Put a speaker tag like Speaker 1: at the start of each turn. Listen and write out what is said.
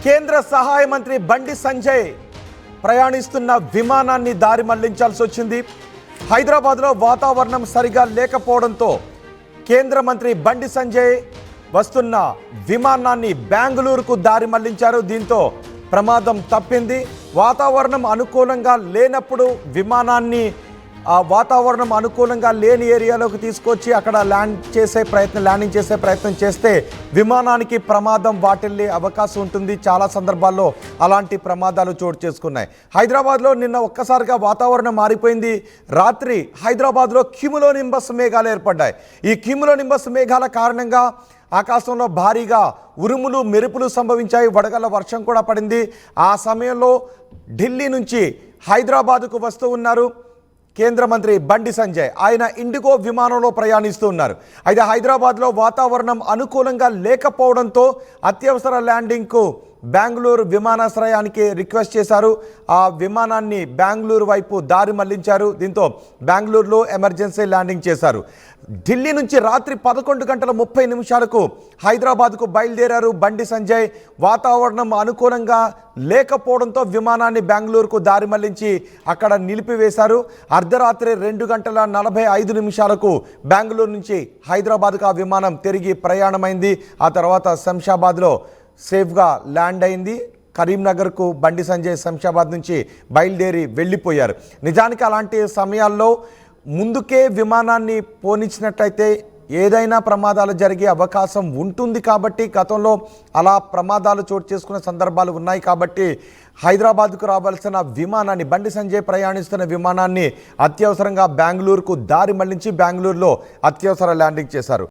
Speaker 1: కేంద్ర సహాయ మంత్రి బండి సంజయ్ ప్రయాణిస్తున్న విమానాన్ని దారి మళ్లించాల్సి వచ్చింది. హైదరాబాద్లో వాతావరణం సరిగా లేకపోవడంతో కేంద్ర మంత్రి బండి సంజయ్ వస్తున్న విమానాన్ని బెంగళూరుకు దారి మళ్లించారు. దీంతో ప్రమాదం తప్పింది. వాతావరణం అనుకూలంగా లేనప్పుడు విమానాన్ని వాతావరణం అనుకూలంగా లేని ఏరియాలోకి తీసుకొచ్చి అక్కడ ల్యాండింగ్ చేసే ప్రయత్నం చేస్తే విమానానికి ప్రమాదం వాటిల్లే అవకాశం ఉంటుంది. చాలా సందర్భాల్లో అలాంటి ప్రమాదాలు చోటు చేసుకున్నాయి. హైదరాబాద్లో నిన్న ఒక్కసారిగా వాతావరణం మారిపోయింది. రాత్రి హైదరాబాద్లో క్యూములోనింబస్ మేఘాలు ఏర్పడ్డాయి. ఈ క్యూములోనింబస్ మేఘాల కారణంగా ఆకాశంలో భారీగా ఉరుములు మెరుపులు సంభవించాయి. వడగళ్ల వర్షం కూడా పడింది. ఆ సమయంలో ఢిల్లీ నుంచి హైదరాబాద్కు వస్తూ ఉన్నారు కేంద్ర మంత్రి బండి సంజయ్. ఆయన ఇండిగో విమానంలో ప్రయాణిస్తూ ఉన్నారు. అయితే హైదరాబాద్లో వాతావరణం అనుకూలంగా లేకపోవడంతో అత్యవసర ల్యాండింగ్కు బెంగళూరు విమానాశ్రయానికి రిక్వెస్ట్ చేశారు. ఆ విమానాన్ని బెంగళూరు వైపు దారి మళ్లించారు. దీంతో బెంగళూరులో ఎమర్జెన్సీ ల్యాండింగ్ చేశారు. ఢిల్లీ నుంచి రాత్రి 11:30 హైదరాబాద్కు బయలుదేరారు బండి సంజయ్. వాతావరణం అనుకూలంగా లేకపోవడంతో విమానాన్ని బెంగళూరుకు దారి మళ్లించి అక్కడ నిలిపివేశారు. అర్ధరాత్రి 2:45 బెంగళూరు నుంచి హైదరాబాద్కు ఆ విమానం తిరిగి ప్రయాణమైంది. ఆ తర్వాత శంషాబాద్లో సేఫ్గా ల్యాండ్ అయింది. కరీంనగర్కు బండి సంజయ్ శంషాబాద్ నుంచి బయలుదేరి వెళ్ళిపోయారు. నిజానికి అలాంటి సమయాల్లో ముందుకే విమానాన్ని పోనిచ్చినట్లయితే ఏదైనా ప్రమాదాలు జరిగే అవకాశం ఉంటుంది. కాబట్టి గతంలో అలా ప్రమాదాలు చోటు చేసుకునే సందర్భాలు ఉన్నాయి. కాబట్టి హైదరాబాద్కు రావాల్సిన విమానాన్ని బండి సంజయ్ ప్రయాణిస్తున్న విమానాన్ని అత్యవసరంగా బెంగళూరుకు దారి మళ్లించి బెంగళూరులో అత్యవసర ల్యాండింగ్ చేశారు.